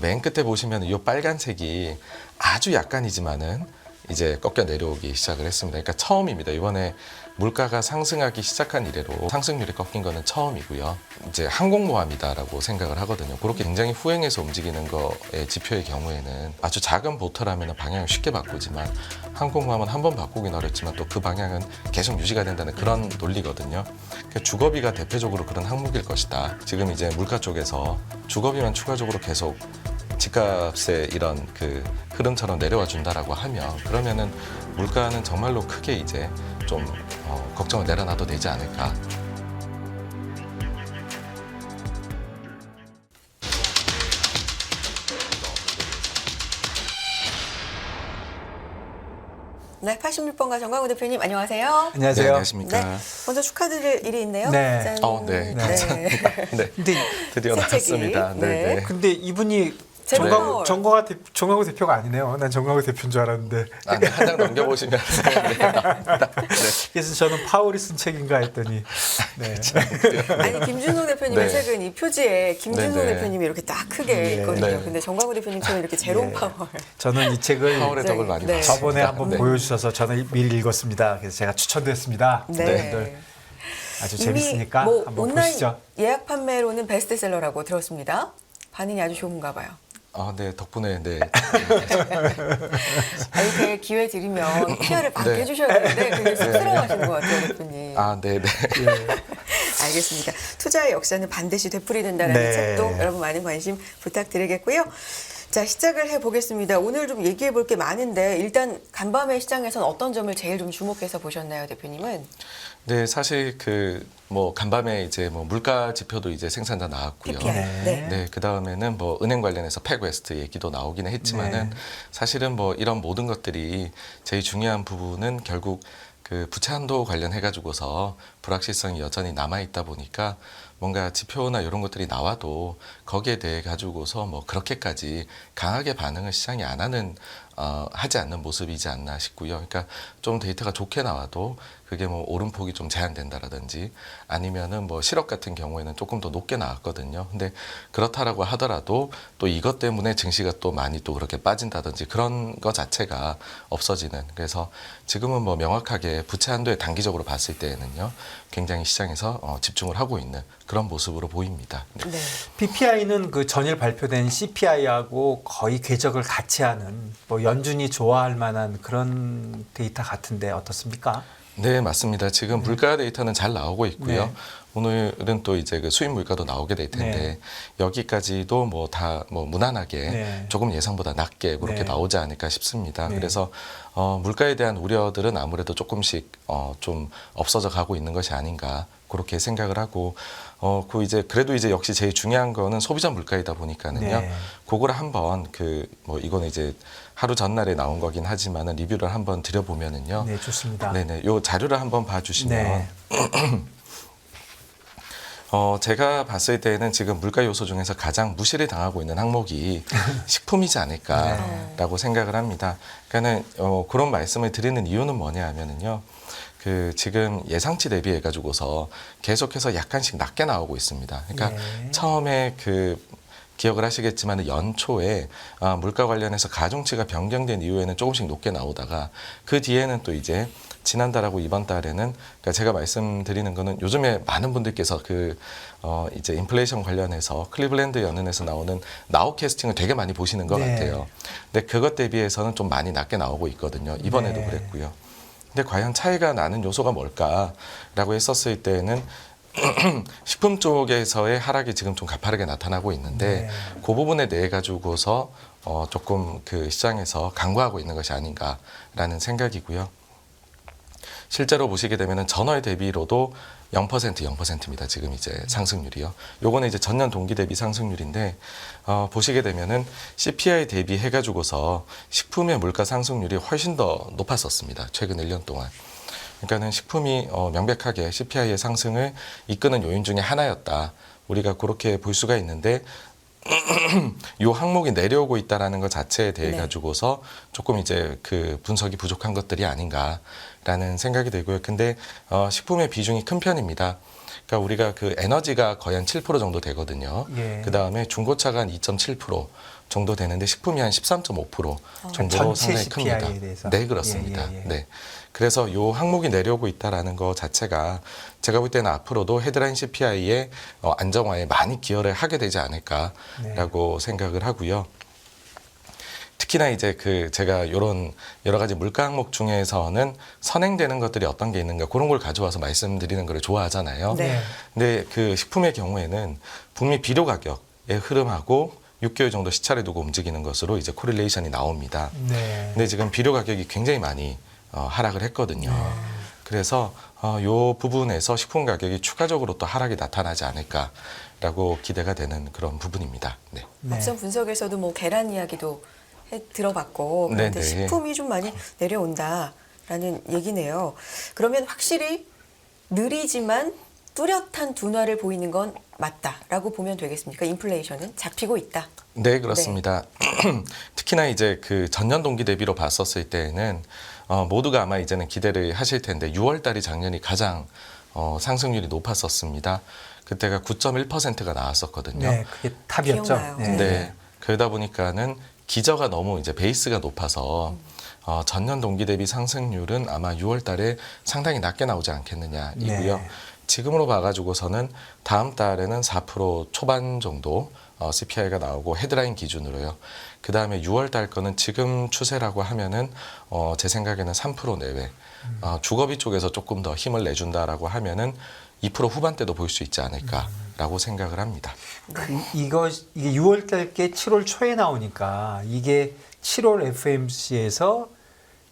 맨 끝에 보시면 이 빨간색이 아주 약간이지만은 이제 꺾여 내려오기 시작을 했습니다. 그러니까 처음입니다. 이번에 물가가 상승하기 시작한 이래로 상승률이 꺾인 거는 처음이고요. 이제 항공모함이다라고 생각을 하거든요. 그렇게 굉장히 후행해서 움직이는 거의 지표의 경우에는 아주 작은 보트라면 방향을 쉽게 바꾸지만 항공모함은 한 번 바꾸긴 어렵지만 또 그 방향은 계속 유지가 된다는 그런 논리거든요. 그러니까 주거비가 대표적으로 그런 항목일 것이다. 지금 이제 물가 쪽에서 주거비만 추가적으로 계속 집값의 이런 그 흐름처럼 내려와 준다라고 하면 그러면은 물가는 정말로 크게 이제 좀 걱정을 내려놔도 되지 않을까. 네, 86번가 정광훈 대표님 안녕하세요. 안녕하세요. 네, 안녕하십니까. 네, 먼저 축하드릴 일이 있네요. 네. 짠. 네, 감사합니다. 네, 근데 드디어 새 나왔습니다. 책이. 네, 네. 네. 근데 이분이 제목. 정광호 대표가 아니네요. 난 정광호 대표인 줄 알았는데. 한 장 넘겨보시면 그래서 저는 파월이 쓴 책인가 했더니. 네. 아니 김준호 대표님의 네. 책은 이 표지에 김준호 네, 네. 대표님이 이렇게 딱 크게 네. 있거든요. 네. 근데 정광훈 대표님처럼 이렇게 제롬 네. 파월. 저는 이 책을 파월의 덕을 많이 네. 봤습니다. 저번에 한번 네. 보여주셔서 저는 미리 읽었습니다. 그래서 제가 추천드렸습니다. 네. 여러분들 아주 이미 재밌으니까 뭐 한번 온라인 보시죠. 예약 판매로는 베스트셀러라고 들었습니다. 반응이 아주 좋은가 봐요. 네, 덕분에 네. 이렇게 기회 드리면 PR을 받게 네. 해주셔야 되는데 그게 쑥스러워하시는 것 같아요, 대표님. 네, 네. 알겠습니다. 투자의 역사는 반드시 되풀이된다는 네. 책도 여러분 많은 관심 부탁드리겠고요. 자, 시작을 해보겠습니다. 오늘 좀 얘기해 볼 게 많은데 일단 간밤의 시장에서는 어떤 점을 제일 좀 주목해서 보셨나요, 대표님은? 네, 사실 뭐 간밤에 이제 뭐 물가 지표도 이제 생산자 나왔고요. PPI. 네. 네. 그 다음에는 뭐 은행 관련해서 팩웨스트 얘기도 나오기는 했지만은 네. 사실은 뭐 이런 모든 것들이 제일 중요한 부분은 결국 그 부채 한도 관련해 가지고서 불확실성이 여전히 남아 있다 보니까 뭔가 지표나 이런 것들이 나와도 거기에 대해 가지고서 뭐 그렇게까지 강하게 반응을 시장이 안 하는 하지 않는 모습이지 않나 싶고요. 그러니까 좀 데이터가 좋게 나와도 그게 뭐 오름폭이 좀 제한된다라든지 아니면은 뭐 실업 같은 경우에는 조금 더 높게 나왔거든요. 근데 그렇다라고 하더라도 또 이것 때문에 증시가 또 많이 또 그렇게 빠진다든지 그런 것 자체가 없어지는. 그래서 지금은 뭐 명확하게 부채 한도에 단기적으로 봤을 때에는요, 굉장히 시장에서 집중을 하고 있는 그런 모습으로 보입니다. 네. 네. PPI는 그 전일 발표된 CPI하고 거의 궤적을 같이 하는 뭐 연준이 좋아할 만한 그런 데이터 같은데 어떻습니까? 네, 맞습니다. 지금 물가 데이터는 잘 나오고 있고요. 네. 오늘은 또 이제 그 수입 물가도 나오게 될 텐데 네. 여기까지도 뭐 다 뭐 무난하게 네. 조금 예상보다 낮게 그렇게 네. 나오지 않을까 싶습니다. 네. 그래서 물가에 대한 우려들은 아무래도 조금씩 좀 없어져 가고 있는 것이 아닌가 그렇게 생각을 하고 그 이제 그래도 이제 역시 제일 중요한 거는 소비자 물가이다 보니까는요. 네. 그거를 한번 뭐 이거는 이제 하루 전날에 나온 거긴 하지만은 리뷰를 한번 드려보면은요. 네, 좋습니다. 네네. 요 자료를 한번 봐주시면 네. 제가 봤을 때는 지금 물가 요소 중에서 가장 무시를 당하고 있는 항목이 식품이지 않을까라고 생각을 합니다. 그러니까는 그런 말씀을 드리는 이유는 뭐냐 하면은요. 지금 예상치 대비해 가지고서 계속해서 약간씩 낮게 나오고 있습니다. 그러니까 네. 처음에 기억을 하시겠지만 연초에 물가 관련해서 가중치가 변경된 이후에는 조금씩 높게 나오다가 그 뒤에는 또 이제 지난달하고 이번 달에는 그러니까 제가 말씀드리는 거는 요즘에 많은 분들께서 이제 인플레이션 관련해서 클리블랜드 연은에서 나오는 나우캐스팅을 되게 많이 보시는 것 네. 같아요. 근데 그것 대비해서는 좀 많이 낮게 나오고 있거든요. 이번에도 네. 그랬고요. 근데 과연 차이가 나는 요소가 뭘까라고 했었을 때는 식품 쪽에서의 하락이 지금 좀 가파르게 나타나고 있는데 네. 그 부분에 대해 가지고서 조금 시장에서 간과하고 있는 것이 아닌가라는 생각이고요. 실제로 보시게 되면은 전월 대비로도 0%입니다. 지금 이제 상승률이요. 요거는 이제 전년 동기 대비 상승률인데 보시게 되면은 CPI 대비해 가지고서 식품의 물가 상승률이 훨씬 더 높았었습니다. 최근 1년 동안. 그러니까는 식품이 명백하게 CPI의 상승을 이끄는 요인 중에 하나였다. 우리가 그렇게 볼 수가 있는데 이 항목이 내려오고 있다라는 것 자체에 대해 네. 가지고서 조금 이제 분석이 부족한 것들이 아닌가라는 생각이 들고요. 근데 식품의 비중이 큰 편입니다. 그러니까 우리가 에너지가 거의 한 7% 정도 되거든요. 예. 그 다음에 중고차가 한 2.7%, 정도 되는데 식품이 한 13.5% 정도로 전체 상당히 CPI에 큽니다. 대해서. 네, 그렇습니다. 예. 네. 그래서 요 항목이 내려오고 있다라는 거 자체가 제가 볼 때는 앞으로도 헤드라인 CPI의 안정화에 많이 기여를 하게 되지 않을까라고 생각을 하고요. 특히나 이제 제가 이런 여러 가지 물가 항목 중에서는 선행되는 것들이 어떤 게 있는가 그런 걸 가져와서 말씀드리는 걸 좋아하잖아요. 네. 근데 그 식품의 경우에는 북미 비료 가격의 흐름하고 6개월 정도 시차를 두고 움직이는 것으로 이제 코릴레이션이 나옵니다. 네. 근데 지금 비료 가격이 굉장히 많이 하락을 했거든요. 그래서 요 부분에서 식품 가격이 추가적으로 또 하락이 나타나지 않을까라고 기대가 되는 그런 부분입니다. 네. 네. 앞선 분석에서도 뭐 계란 이야기도 들어봤고 그런데 네네. 식품이 좀 많이 내려온다라는 얘기네요. 그러면 확실히 느리지만 뚜렷한 둔화를 보이는 건 맞다라고 보면 되겠습니까? 인플레이션은 잡히고 있다. 네, 그렇습니다. 특히나 이제 그 전년 동기 대비로 봤었을 때에는 모두가 아마 이제는 기대를 하실 텐데 6월 달이 작년이 가장 상승률이 높았었습니다. 그때가 9.1%가 나왔었거든요. 네, 그게 탑이었죠. 기억나요. 네. 그러다 보니까는 기저가 너무 이제 베이스가 높아서 전년 동기 대비 상승률은 아마 6월 달에 상당히 낮게 나오지 않겠느냐이고요. 네. 지금으로 봐가지고서는 다음 달에는 4% 초반 정도 CPI가 나오고 헤드라인 기준으로요. 그 다음에 6월 달 거는 지금 추세라고 하면은 제 생각에는 3% 내외. 주거비 쪽에서 조금 더 힘을 내준다라고 하면은 2% 후반대도 볼 수 있지 않을까라고 생각을 합니다. 이게 6월 달께 7월 초에 나오니까 이게 7월 FMC에서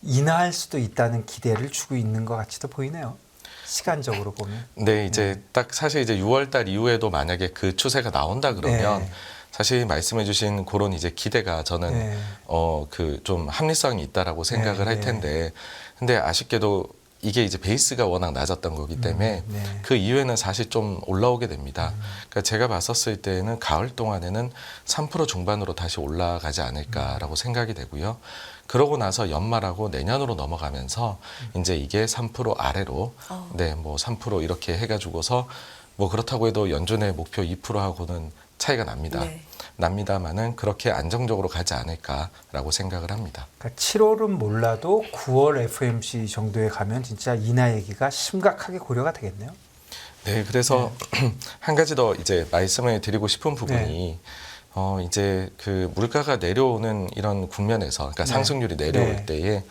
인하할 수도 있다는 기대를 주고 있는 것 같이도 보이네요. 시간적으로 보면. 네, 이제 딱 사실 이제 6월 달 이후에도 만약에 그 추세가 나온다 그러면 네. 사실 말씀해주신 그런 이제 기대가 저는 네. 그 좀 합리성이 있다라고 생각을 네, 할 텐데, 근데 아쉽게도 이게 이제 베이스가 워낙 낮았던 거기 때문에 네. 그 이후에는 사실 좀 올라오게 됩니다. 그러니까 제가 봤었을 때는 가을 동안에는 3% 중반으로 다시 올라가지 않을까라고 생각이 되고요. 그러고 나서 연말하고 내년으로 넘어가면서 이제 이게 3% 아래로 네, 뭐 3% 이렇게 해가지고서 뭐 그렇다고 해도 연준의 목표 2%하고는 차이가 납니다. 네. 납니다만은 그렇게 안정적으로 가지 않을까라고 생각을 합니다. 그러니까 7월은 몰라도 9월 FMC 정도에 가면 진짜 인하 얘기가 심각하게 고려가 되겠네요. 네, 그래서 한 가지 더 이제 말씀을 드리고 싶은 부분이 이제 그 물가가 내려오는 이런 국면에서, 그러니까 네. 상승률이 내려올 네. 때에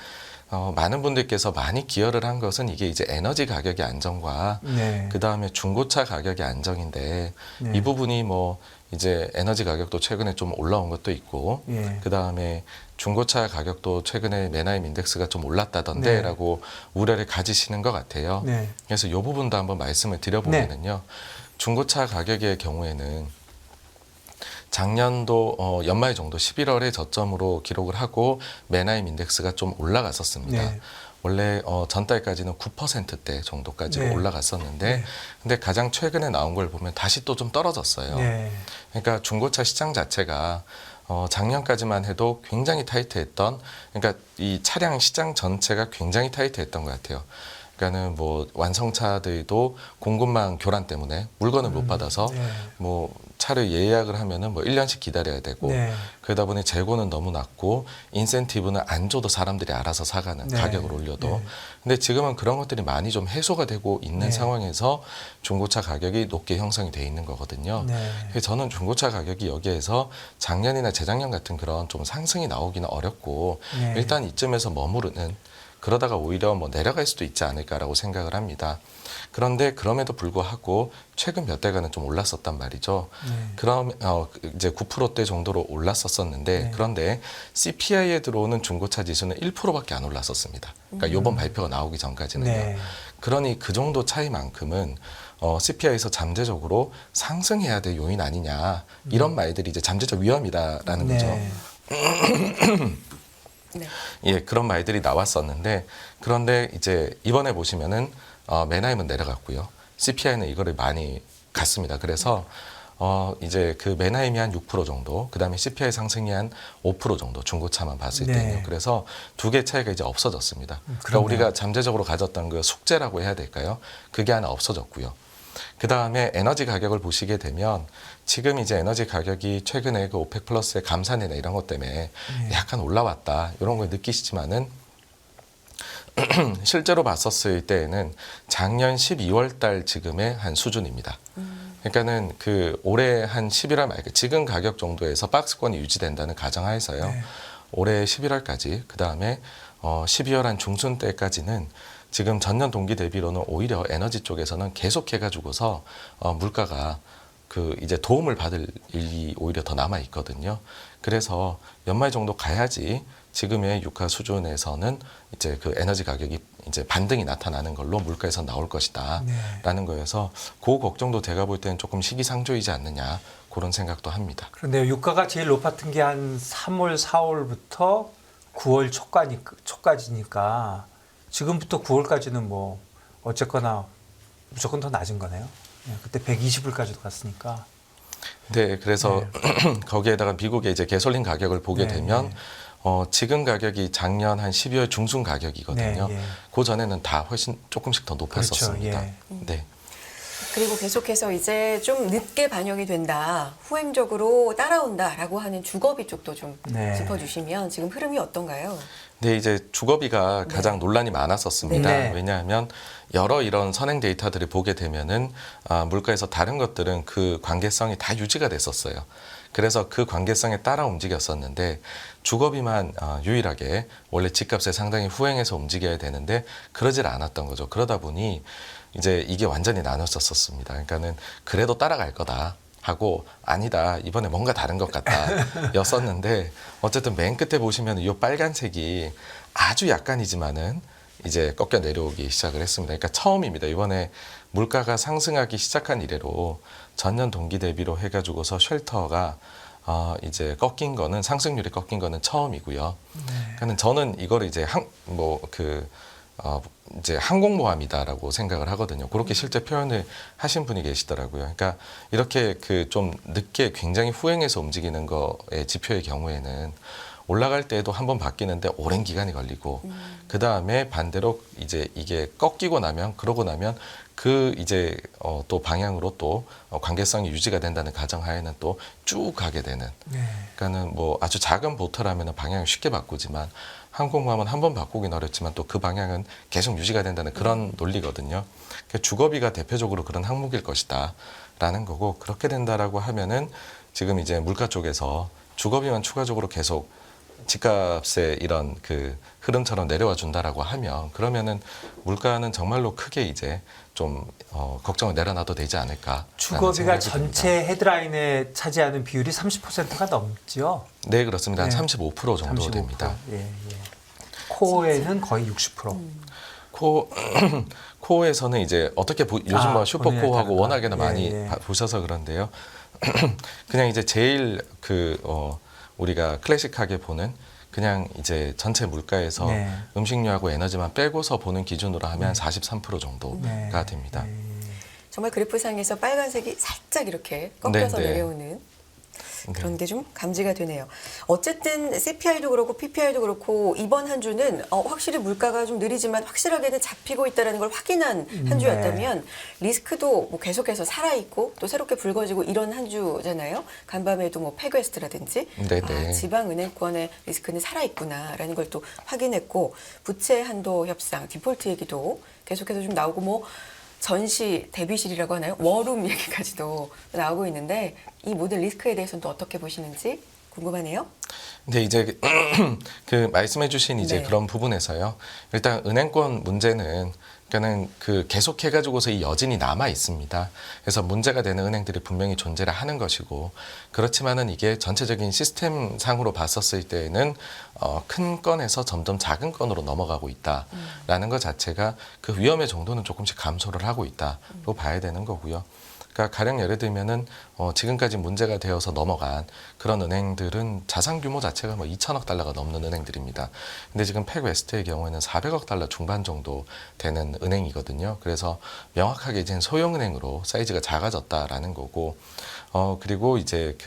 많은 분들께서 많이 기여를 한 것은 이게 이제 에너지 가격의 안정과 네. 그 다음에 중고차 가격의 안정인데 네. 이 부분이 뭐 이제 에너지 가격도 최근에 좀 올라온 것도 있고 예. 그 다음에 중고차 가격도 최근에 맨하임 인덱스가 좀 올랐다던데라고 우려를 가지시는 것 같아요. 네. 그래서 이 부분도 한번 말씀을 드려보면은요. 중고차 가격의 경우에는 작년도 연말 정도 11월에 저점으로 기록을 하고 맨하임 인덱스가 좀 올라갔었습니다. 네. 원래 전달까지는 9%대 정도까지 네. 올라갔었는데 근데 가장 최근에 나온 걸 보면 다시 또 좀 떨어졌어요. 네. 그러니까 중고차 시장 자체가 작년까지만 해도 굉장히 타이트했던, 그러니까 이 차량 시장 전체가 굉장히 타이트했던 것 같아요. 그러니까는 뭐 완성차들도 공급망 교란 때문에 물건을 못 받아서 네. 뭐 차를 예약을 하면은 뭐 1년씩 기다려야 되고 네. 그러다 보니 재고는 너무 낮고 인센티브는 안 줘도 사람들이 알아서 사가는, 네. 가격을 올려도. 네. 근데 지금은 그런 것들이 많이 좀 해소가 되고 있는 네. 상황에서 중고차 가격이 높게 형성이 돼 있는 거거든요. 네. 그래서 저는 중고차 가격이 여기에서 작년이나 재작년 같은 그런 좀 상승이 나오기는 어렵고 네. 일단 이쯤에서 머무르는, 그러다가 오히려 뭐 내려갈 수도 있지 않을까라고 생각을 합니다. 그런데 그럼에도 불구하고 최근 몇 달간은 좀 올랐었단 말이죠. 네. 그럼 이제 9%대 정도로 올랐었었는데 네. 그런데 CPI에 들어오는 중고차 지수는 1%밖에 안 올랐었습니다. 그러니까 이번 발표가 나오기 전까지는요. 네. 그러니 그 정도 차이만큼은 CPI에서 잠재적으로 상승해야 될 요인 아니냐, 이런 말들이 이제 잠재적 위험이다라는 거죠. 네. 예, 그런 말들이 나왔었는데 그런데 이제 이번에 보시면은 맨하임은 내려갔고요. CPI는 이거를 많이 갔습니다. 그래서 이제 그 맨하임이 한 6% 정도, 그 다음에 CPI 상승이 한 5% 정도, 중고차만 봤을 네. 때는요. 그래서 두 개 차이가 이제 없어졌습니다. 그러니까 그러네요. 우리가 잠재적으로 가졌던 그 숙제라고 해야 될까요? 그게 하나 없어졌고요. 그 다음에 에너지 가격을 보시게 되면 지금 이제 에너지 가격이 최근에 그 오펙 플러스의 감산이나 이런 것 때문에 약간 올라왔다 이런 걸 느끼시지만은 실제로 봤었을 때에는 작년 12월 달 지금의 한 수준입니다. 그러니까는 그 올해 한 11월 말 지금 가격 정도에서 박스권이 유지된다는 가정하에서요. 네. 올해 11월까지 그 다음에 12월 한 중순 때까지는 지금 전년 동기 대비로는 오히려 에너지 쪽에서는 계속해가지고서 물가가 그 이제 도움을 받을 일이 오히려 더 남아 있거든요. 그래서 연말 정도 가야지 지금의 유가 수준에서는 이제 그 에너지 가격이 이제 반등이 나타나는 걸로 물가에서 나올 것이다라는 거여서 그 걱정도 제가 볼 때는 조금 시기상조이지 않느냐 그런 생각도 합니다. 그런데 유가가 제일 높았던 게 한 3월, 4월부터 9월 초까지니까 지금부터 9월까지는 뭐 어쨌거나 무조건 더 낮은 거네요. 그때 120불까지도 갔으니까. 네, 그래서 거기에다가 미국의 이제 가솔린 가격을 보게 되면 지금 가격이 작년 한 12월 중순 가격이거든요. 그 전에는 다 훨씬 조금씩 더 높았었습니다. 그렇죠, 네. 그리고 계속해서 이제 좀 늦게 반영이 된다, 후행적으로 따라온다라고 하는 주거비 쪽도 좀 짚어주시면 지금 흐름이 어떤가요? 네, 이제 주거비가 가장 논란이 많았었습니다. 네. 왜냐하면 여러 이런 선행 데이터들을 보게 되면은 물가에서 다른 것들은 그 관계성이 다 유지가 됐었어요. 그래서 그 관계성에 따라 움직였었는데 주거비만 유일하게 원래 집값에 상당히 후행해서 움직여야 되는데 그러질 않았던 거죠. 그러다 보니 이제 이게 완전히 나눠졌었습니다. 그러니까는 그래도 따라갈 거다 하고 아니다 이번에 뭔가 다른 것 같다 였었는데 어쨌든 맨 끝에 보시면 이 빨간색이 아주 약간이지만은 이제 꺾여 내려오기 시작을 했습니다. 그러니까 처음입니다. 이번에 물가가 상승하기 시작한 이래로 전년 동기 대비로 해가지고서 쉘터가 이제 꺾인 거는 상승률이 꺾인 거는 처음이고요. 그러니까 저는 이거를 이제 이제 항공모함이다라고 생각을 하거든요. 그렇게 실제 표현을 하신 분이 계시더라고요. 그러니까 이렇게 그 좀 늦게 굉장히 후행해서 움직이는 거의 지표의 경우에는 올라갈 때에도 한번 바뀌는데 오랜 기간이 걸리고 그 다음에 반대로 이제 이게 꺾이고 나면 그러고 나면 그 이제 또 방향으로 또 관계성이 유지가 된다는 가정하에는 또 쭉 가게 되는. 그러니까는 뭐 아주 작은 보트라면 방향을 쉽게 바꾸지만 항공모함은 한 번 바꾸긴 어렵지만 또 그 방향은 계속 유지가 된다는 그런 논리거든요. 그러니까 주거비가 대표적으로 그런 항목일 것이다라는 거고 그렇게 된다라고 하면은 지금 이제 물가 쪽에서 주거비만 추가적으로 계속 집값의 이런 그 흐름처럼 내려와 준다라고 하면 그러면은 물가는 정말로 크게 이제 좀 걱정을 내려놔도 되지 않을까. 주거비가 전체 헤드라인에 차지하는 비율이 30%가 넘죠. 네, 그렇습니다. 한 네. 35% 정도 35%. 됩니다. 코어에는 거의 60%. 코어에서는 이제 어떻게 요즘 뭐 슈퍼코어하고 워낙에나 많이 보셔서 그런데요. 그냥 이제 제일 우리가 클래식하게 보는 그냥 이제 전체 물가에서 음식료하고 에너지만 빼고서 보는 기준으로 하면 43% 정도가 됩니다. 정말 그래프상에서 빨간색이 살짝 이렇게 꺾여서 네, 네. 내려오는 그런 게 좀 감지가 되네요. 어쨌든 CPI도 그렇고 PPI도 그렇고 이번 한 주는 확실히 물가가 좀 느리지만 확실하게는 잡히고 있다는 걸 확인한 한 주였다면 리스크도 뭐 계속해서 살아있고 또 새롭게 불거지고 이런 한 주잖아요. 간밤에도 뭐 패그웨스트라든지 지방은행권의 리스크는 살아있구나라는 걸 또 확인했고 부채 한도 협상, 디폴트 얘기도 계속해서 좀 나오고 뭐 전시 대비실이라고 하나요? 워룸 얘기까지도 나오고 있는데 이 모든 리스크에 대해서는 또 어떻게 보시는지 궁금하네요. 근데 이제 그 말씀해주신 이제 그런 부분에서요. 일단 은행권 문제는 그러니까는 그 계속해가지고서 이 여진이 남아 있습니다. 그래서 문제가 되는 은행들이 분명히 존재를 하는 것이고 그렇지만은 이게 전체적인 시스템 상으로 봤었을 때에는 큰 건에서 점점 작은 건으로 넘어가고 있다라는 것 자체가 그 위험의 정도는 조금씩 감소를 하고 있다고 봐야 되는 거고요. 그러니까 가령 예를 들면은 지금까지 문제가 되어서 넘어간 그런 은행들은 자산 규모 자체가 뭐 2천억 달러가 넘는 은행들입니다. 근데 지금 팩웨스트의 경우에는 400억 달러 중반 정도 되는 은행이거든요. 그래서 명확하게 이제 소형은행으로 사이즈가 작아졌다라는 거고 그리고 이제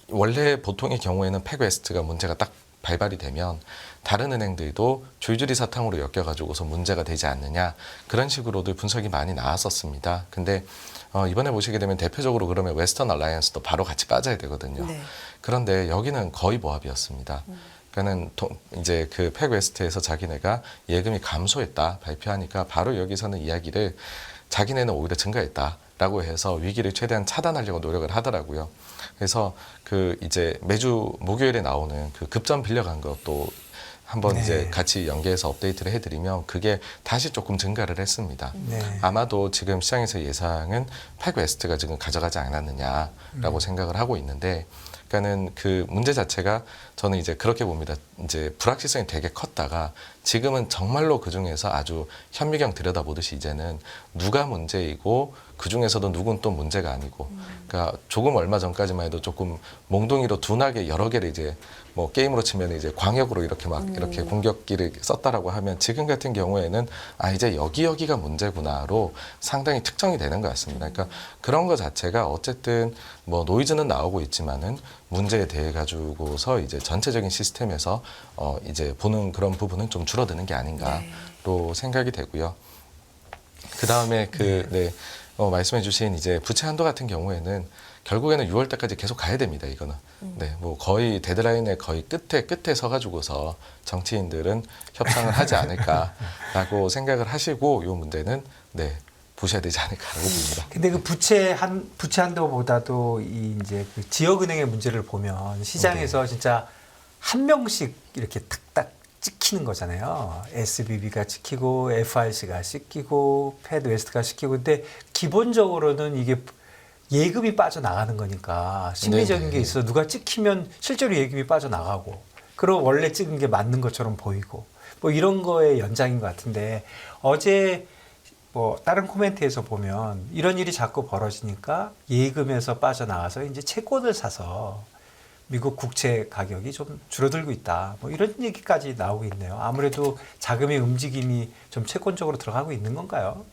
원래 보통의 경우에는 팩웨스트가 문제가 딱 발발이 되면 다른 은행들도 줄줄이 사탕으로 엮여가지고서 문제가 되지 않느냐 그런 식으로도 분석이 많이 나왔었습니다. 근데 이번에 보시게 되면 대표적으로 그러면 웨스턴 얼라이언스도 바로 같이 빠져야 되거든요. 네. 그런데 여기는 거의 모합이었습니다. 그러니까는 이제 그 팩웨스트에서 자기네가 예금이 감소했다 발표하니까 바로 여기서는 이야기를 자기네는 오히려 증가했다라고 해서 위기를 최대한 차단하려고 노력을 하더라고요. 그래서 그 이제 매주 목요일에 나오는 그 급전 빌려간 것도 한번 네. 이제 같이 연계해서 업데이트를 해드리면 그게 다시 조금 증가를 했습니다. 네. 아마도 지금 시장에서 예상은 팩웨스트가 지금 가져가지 않았느냐라고 생각을 하고 있는데, 그러니까는 그 문제 자체가 저는 이제 그렇게 봅니다. 이제 불확실성이 되게 컸다가 지금은 정말로 그 중에서 아주 현미경 들여다보듯이 이제는 누가 문제이고 그 중에서도 누군 또 문제가 아니고, 그러니까 조금 얼마 전까지만 해도 조금 몽둥이로 둔하게 여러 개를 이제 뭐 게임으로 치면 이제 광역으로 이렇게 막 이렇게 공격기를 썼다라고 하면 지금 같은 경우에는 아 이제 여기가 문제구나로 상당히 특정이 되는 것 같습니다. 그러니까 그런 것 자체가 어쨌든 뭐 노이즈는 나오고 있지만은 문제에 대해 가지고서 이제 전체적인 시스템에서 이제 보는 그런 부분은 좀 줄어드는 게 아닌가로 생각이 되고요. 그 다음에 말씀해 주신 이제 부채 한도 같은 경우에는 결국에는 6월 달까지 계속 가야 됩니다. 이거는. 네, 뭐 거의 데드라인의 거의 끝에 서가지고서 정치인들은 협상을 하지 않을까라고 생각을 하시고 이 문제는 보셔야 되지 않을까라고 봅니다. 근데 그 부채 한도보다도 이 이제 그 지역은행의 문제를 보면 시장에서 진짜 한 명씩 이렇게 탁탁 찍히는 거잖아요. SBB가 찍히고 FRC가 찍히고 패드웨스트가 찍히고. 근데 기본적으로는 이게 예금이 빠져나가는 거니까 심리적인 게 있어. 누가 찍히면 실제로 예금이 빠져나가고 그리고 원래 찍은 게 맞는 것처럼 보이고 뭐 이런 거의 연장인 것 같은데, 어제 뭐 다른 코멘트에서 보면 이런 일이 자꾸 벌어지니까 예금에서 빠져나와서 이제 채권을 사서 미국 국채 가격이 좀 줄어들고 있다. 뭐 이런 얘기까지 나오고 있네요. 아무래도 자금의 움직임이 좀 채권 쪽으로 들어가고 있는 건가요?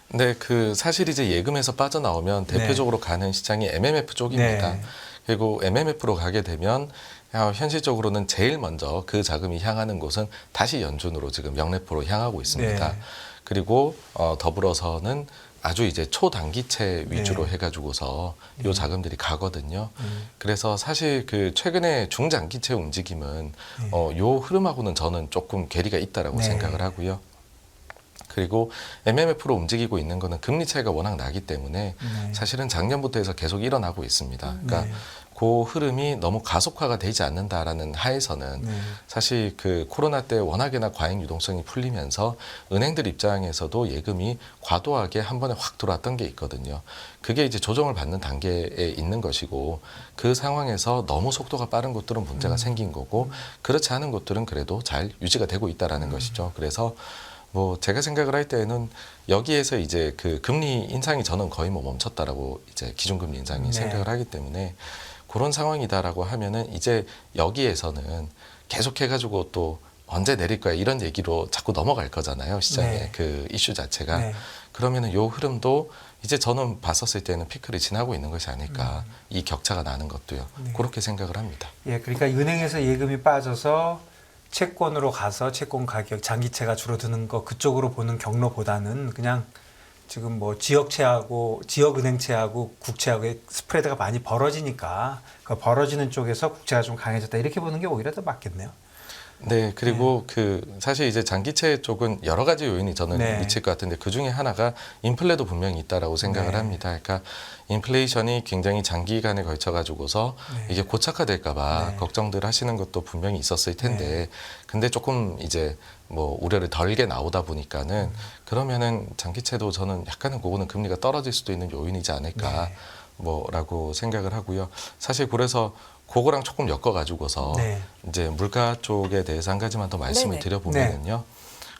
네, 그 사실 이제 예금에서 빠져나오면 대표적으로 가는 시장이 MMF 쪽입니다. 네. 그리고 MMF로 가게 되면 현실적으로는 제일 먼저 그 자금이 향하는 곳은 다시 연준으로 지금 명레포로 향하고 있습니다. 네. 그리고 더불어서는 아주 이제 초단기채 위주로 네. 해가지고서 요 자금들이 가거든요. 그래서 사실 그 최근에 중장기채 움직임은 요 흐름하고는 저는 조금 괴리가 있다라고 네. 생각을 하고요. 그리고 MMF로 움직이고 있는 거는 금리 차이가 워낙 나기 때문에 사실은 작년부터 해서 계속 일어나고 있습니다. 그러니까 네. 그 흐름이 너무 가속화가 되지 않는다라는 하에서는 사실 그 코로나 때 워낙에나 과잉 유동성이 풀리면서 은행들 입장에서도 예금이 과도하게 한 번에 확 들어왔던 게 있거든요. 그게 이제 조정을 받는 단계에 있는 것이고, 그 상황에서 너무 속도가 빠른 곳들은 문제가 생긴 거고, 그렇지 않은 곳들은 그래도 잘 유지가 되고 있다라는 것이죠. 그래서 뭐 제가 생각을 할 때는 여기에서 이제 그 금리 인상이 저는 거의 뭐 멈췄다라고 이제 기준금리 인상이 생각을 하기 때문에 그런 상황이다라고 하면은 이제 여기에서는 계속해가지고 또 언제 내릴 거야 이런 얘기로 자꾸 넘어갈 거잖아요, 시장에 그 이슈 자체가. 그러면은 요 흐름도 이제 저는 봤었을 때는 피크를 지나고 있는 것이 아닐까, 이 격차가 나는 것도요. 그렇게 생각을 합니다. 예, 그러니까 은행에서 예금이 빠져서 채권으로 가서 채권 가격, 장기채가 줄어드는 거 그쪽으로 보는 경로보다는 그냥 지금 뭐 지역채하고 지역은행채하고 국채하고의 스프레드가 많이 벌어지니까 그 벌어지는 쪽에서 국채가 좀 강해졌다 이렇게 보는 게 오히려 더 맞겠네요. 네, 그리고 그 사실 이제 장기채 쪽은 여러 가지 요인이 저는 미칠 것 같은데 그 중에 하나가 인플레도 분명히 있다라고 생각을 합니다. 그러니까 인플레이션이 굉장히 장기간에 걸쳐 가지고서 이게 고착화될까봐 걱정들 하시는 것도 분명히 있었을 텐데, 근데 조금 이제 뭐 우려를 덜게 나오다 보니까는 그러면은 장기채도 저는 약간은 그거는 금리가 떨어질 수도 있는 요인이지 않을까 뭐라고 생각을 하고요. 사실 그래서 그거랑 조금 엮어가지고서 이제 물가 쪽에 대해서 한 가지만 더 말씀을 드려보면은요.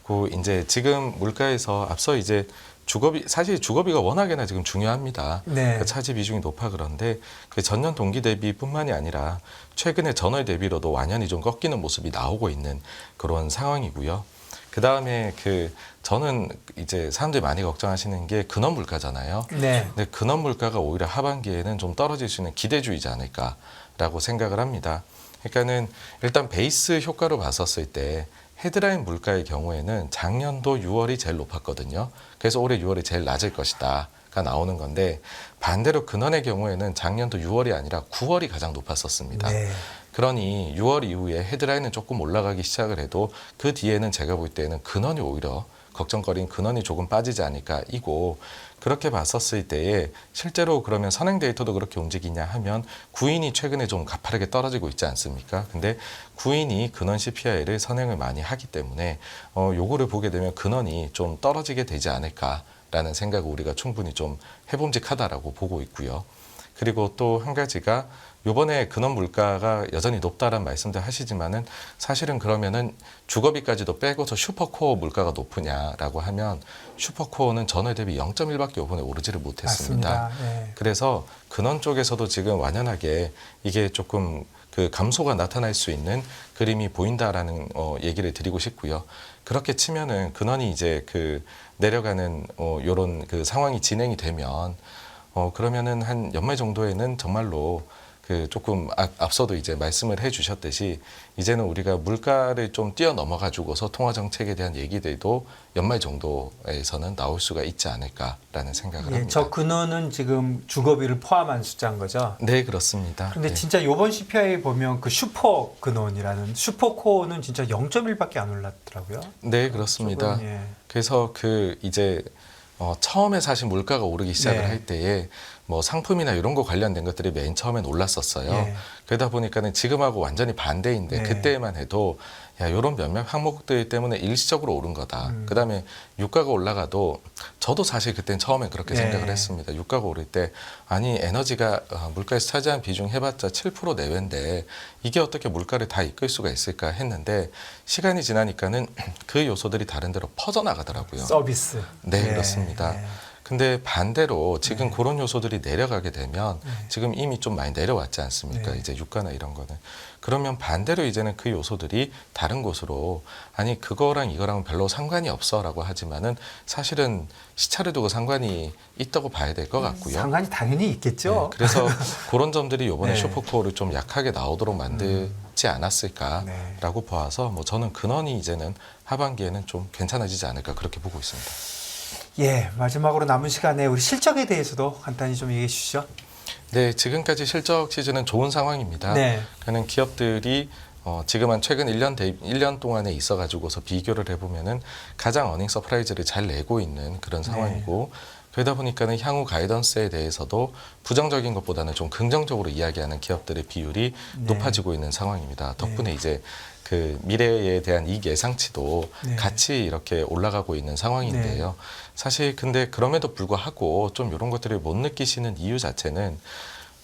그 이제 지금 물가에서 앞서 이제 주거비, 사실 주거비가 워낙에나 지금 중요합니다. 그 차지 비중이 높아. 그런데 그 전년 동기 대비뿐만이 아니라 최근에 전월 대비로도 완연히 좀 꺾이는 모습이 나오고 있는 그런 상황이고요. 그 다음에 그 저는 이제 사람들이 많이 걱정하시는 게 근원 물가잖아요. 근데 근원 물가가 오히려 하반기에는 좀 떨어질 수 있는 기대주의지 않을까라고 생각을 합니다. 그러니까는 일단 베이스 효과로 봤었을 때 헤드라인 물가의 경우에는 작년도 6월이 제일 높았거든요. 그래서 올해 6월이 제일 낮을 것이다가 나오는 건데 반대로 근원의 경우에는 작년도 6월이 아니라 9월이 가장 높았었습니다. 네. 그러니 6월 이후에 헤드라인은 조금 올라가기 시작을 해도 그 뒤에는 제가 볼 때는 근원이 오히려 걱정거리는 근원이 조금 빠지지 않을까 이고 그렇게 봤었을 때에 실제로 그러면 선행 데이터도 그렇게 움직이냐 하면 구인이 최근에 좀 가파르게 떨어지고 있지 않습니까? 근데 구인이 근원 CPI를 선행을 많이 하기 때문에 요거를 보게 되면 근원이 좀 떨어지게 되지 않을까라는 생각을 우리가 충분히 좀 해봄직하다라고 보고 있고요. 그리고 또 한 가지가 요번에 근원 물가가 여전히 높다라는 말씀들 하시지만은 사실은 그러면은 주거비까지도 빼고서 슈퍼코어 물가가 높으냐라고 하면 슈퍼코어는 전월 대비 0.1밖에 요번에 오르지를 못했습니다. 맞습니다. 네. 그래서 근원 쪽에서도 지금 완연하게 이게 조금 그 감소가 나타날 수 있는 그림이 보인다라는 얘기를 드리고 싶고요. 그렇게 치면은 근원이 이제 그 내려가는 요런 그 상황이 진행이 되면 그러면은 한 연말 정도에는 정말로 그 조금 앞서도 이제 말씀을 해주셨듯이 이제는 우리가 물가를 좀 뛰어넘어 가지고서 통화 정책에 대한 얘기들도 연말 정도에서는 나올 수가 있지 않을까라는 생각을 예, 합니다. 저 근원은 지금 주거비를 포함한 숫자인 거죠. 네, 그렇습니다. 그런데 네. 진짜 이번 CPI 보면 그 슈퍼 근원이라는 슈퍼코어는 진짜 0.1밖에 안 올랐더라고요. 네, 그렇습니다. 조금, 예. 그래서 그 이제 처음에 사실 물가가 오르기 시작을 네. 할 때에 뭐 상품이나 이런 거 관련된 것들이 맨 처음엔 올랐었어요. 예. 그러다 보니까는 지금하고 완전히 반대인데 네. 그때만 그때만 해도 야, 이런 몇몇 항목들 때문에 일시적으로 오른 거다. 그다음에 유가가 올라가도 저도 사실 그때는 처음엔 그렇게 네. 생각을 했습니다. 유가가 오를 때 아니 에너지가 물가에서 차지한 비중 해봤자 7% 내외인데 이게 어떻게 물가를 다 이끌 수가 있을까 했는데 시간이 지나니까는 그 요소들이 다른 데로 퍼져나가더라고요. 서비스. 네, 예, 그렇습니다. 예. 근데 반대로 지금 네. 그런 요소들이 내려가게 되면 네. 지금 이미 좀 많이 내려왔지 않습니까? 네. 이제 유가나 이런 거는. 그러면 반대로 이제는 그 요소들이 다른 곳으로 아니 그거랑 이거랑은 별로 상관이 없어라고 하지만은 사실은 시차를 두고 상관이 있다고 봐야 될 것 같고요. 상관이 당연히 있겠죠. 네, 그래서 그런 점들이 이번에 네. 슈퍼코어를 좀 약하게 나오도록 만들지 않았을까라고 네. 봐서 뭐 저는 근원이 이제는 하반기에는 좀 괜찮아지지 않을까 그렇게 보고 있습니다. 예, 마지막으로 남은 시간에 우리 실적에 대해서도 간단히 좀 얘기해 주시죠. 네, 지금까지 실적 시즌은 좋은 상황입니다. 네. 그는 기업들이 지금 한 최근 1년 동안에 있어 가지고서 비교를 해보면은 가장 어닝 서프라이즈를 잘 내고 있는 그런 상황이고 그러다 보니까는 향후 가이던스에 대해서도 부정적인 것보다는 좀 긍정적으로 이야기하는 기업들의 비율이 네. 높아지고 있는 상황입니다. 덕분에 네. 이제 그 미래에 대한 이익 예상치도 네. 같이 이렇게 올라가고 있는 상황인데요. 사실 근데 그럼에도 불구하고 좀 이런 것들을 못 느끼시는 이유 자체는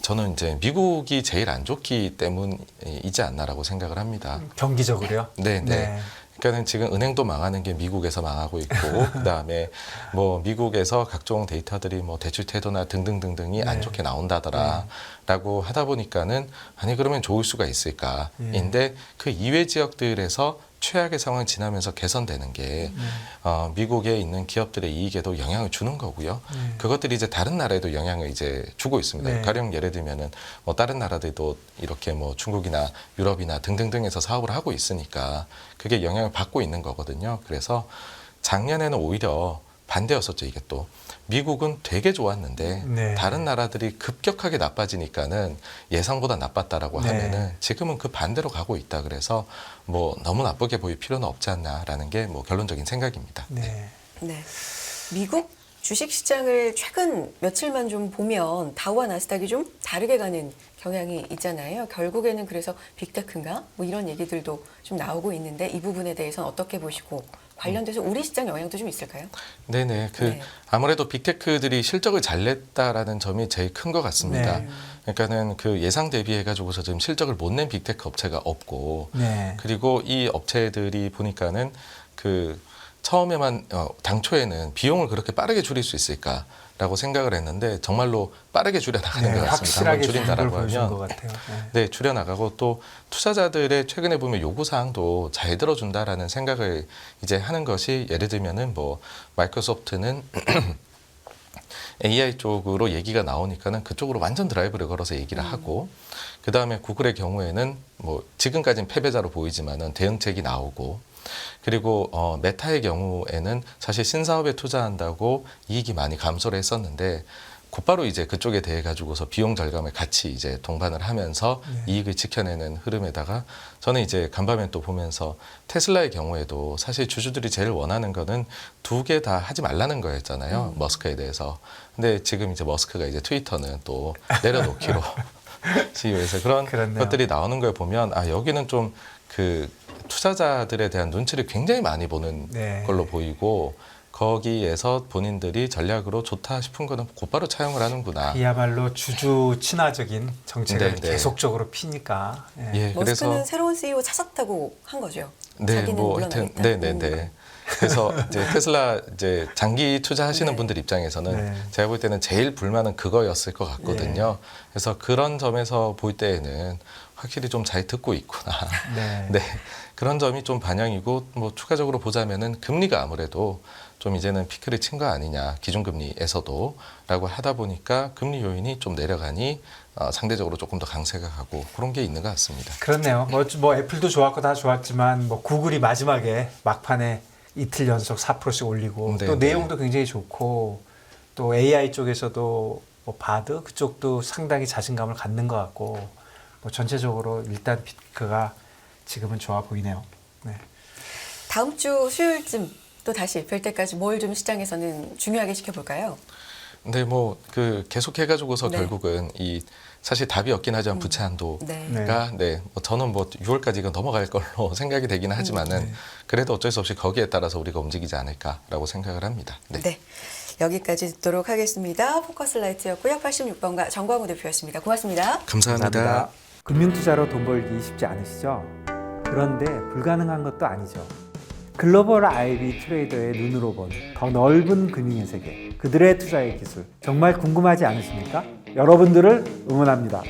저는 이제 미국이 제일 안 좋기 때문이지 않나라고 생각을 합니다. 경기적으로요. 네, 네. 그러니까는 지금 은행도 망하는 게 미국에서 망하고 있고 그다음에 뭐 미국에서 각종 데이터들이 뭐 대출 태도나 등등등등이 네. 안 좋게 나온다더라라고 하다 보니까는 아니 그러면 좋을 수가 있을까인데 그 이외 지역들에서 최악의 상황을 지나면서 개선되는 게 미국에 있는 기업들의 이익에도 영향을 주는 거고요. 그것들이 이제 다른 나라에도 영향을 이제 주고 있습니다. 네. 가령 예를 들면은 뭐 다른 나라들도 이렇게 뭐 중국이나 유럽이나 등등등에서 사업을 하고 있으니까 그게 영향을 받고 있는 거거든요. 그래서 작년에는 오히려 반대였었죠. 이게 또 미국은 되게 좋았는데 네. 다른 나라들이 급격하게 나빠지니까는 예상보다 나빴다라고 네. 하면은 지금은 그 반대로 가고 있다. 그래서 뭐 너무 나쁘게 보일 필요는 없지 않나라는 게 뭐 결론적인 생각입니다. 네. 네. 미국 주식시장을 최근 며칠만 좀 보면 다우와 나스닥이 좀 다르게 가는 경향이 있잖아요. 결국에는 그래서 빅테크인가? 뭐 이런 얘기들도 좀 나오고 있는데 이 부분에 대해서는 어떻게 보시고 관련돼서 우리 시장 영향도 좀 있을까요? 네네. 네. 아무래도 빅테크들이 실적을 잘 냈다라는 점이 제일 큰 것 같습니다. 네. 그러니까는 그 예상 대비해가지고서 지금 실적을 못 낸 빅테크 업체가 없고 네. 그리고 이 업체들이 보니까는 그 처음에만 당초에는 비용을 그렇게 빠르게 줄일 수 있을까라고 생각을 했는데 정말로 빠르게 줄여 나가는 네, 것 같습니다. 확실하게 한번 줄인다라고 보여준 것 하면 같아요. 네, 줄여 나가고 또 투자자들의 최근에 보면 요구 사항도 잘 들어준다라는 생각을 이제 하는 것이 예를 들면은 뭐 마이크로소프트는 AI 쪽으로 얘기가 나오니까는 그쪽으로 완전 드라이브를 걸어서 얘기를 하고 그 다음에 구글의 경우에는 뭐 지금까지는 패배자로 보이지만은 대응책이 나오고 그리고 메타의 경우에는 사실 신사업에 투자한다고 이익이 많이 감소를 했었는데 곧바로 이제 그쪽에 대해 가지고서 비용 절감을 같이 이제 동반을 하면서 이익을 지켜내는 흐름에다가 저는 이제 간밤에 또 보면서 테슬라의 경우에도 사실 주주들이 제일 원하는 거는 두 개 다 하지 말라는 거였잖아요. 머스크에 대해서. 근데 지금 이제 머스크가 이제 트위터는 또 내려놓기로 CEO에서 그런 그렇네요. 것들이 나오는 걸 보면 아 여기는 좀 그 투자자들에 대한 눈치를 굉장히 많이 보는 네. 걸로 보이고 거기에서 본인들이 전략으로 좋다 싶은 거는 곧바로 차용을 하는구나. 이야말로 주주 친화적인 정책을 네, 네. 계속적으로 피니까. 예. 예, 머스크는 그래서 새로운 CEO 찾았다고 한 거죠. 네, 자기는 뭐 물러나겠다. 하여튼 네네네. 그래서 이제 테슬라 이제 장기 투자하시는 네. 분들 입장에서는 네. 제가 볼 때는 제일 불만은 그거였을 것 같거든요. 그래서 그런 점에서 볼 때에는 확실히 좀 잘 듣고 있구나. 네. 네. 그런 점이 좀 반영이고 뭐 추가적으로 보자면은 금리가 아무래도 좀 이제는 피크를 친 거 아니냐 기준금리에서도 라고 하다 보니까 금리 요인이 좀 내려가니 상대적으로 조금 더 강세가 가고 그런 게 있는 것 같습니다. 그렇네요. 뭐 애플도 좋았고 다 좋았지만 뭐 구글이 마지막에 막판에 이틀 연속 4%씩 올리고 네, 또 네. 내용도 굉장히 좋고 또 AI 쪽에서도 뭐 바드 그쪽도 상당히 자신감을 갖는 것 같고 뭐 전체적으로 일단 피크가 지금은 좋아 보이네요. 네. 다음 주 수요일쯤 또 다시 뵐 때까지 뭘 좀 시장에서는 중요하게 지켜볼까요? 근데 뭐 그 계속 해가지고서 네. 결국은 이 사실 답이 없긴 하지만 부채 한도가 네. 뭐 저는 뭐 6월까지 이건 넘어갈 걸로 생각이 되기는 하지만은 그래도 어쩔 수 없이 거기에 따라서 우리가 움직이지 않을까라고 생각을 합니다. 네. 네. 여기까지 듣도록 하겠습니다. 포커스라이트였고요. 86번가 정광우 대표였습니다. 고맙습니다. 감사합니다. 금융투자로 돈 벌기 쉽지 않으시죠? 그런데 불가능한 것도 아니죠. 글로벌 IB 트레이더의 눈으로 본 더 넓은 금융의 세계, 그들의 투자의 기술 정말 궁금하지 않으십니까? 여러분들을 응원합니다.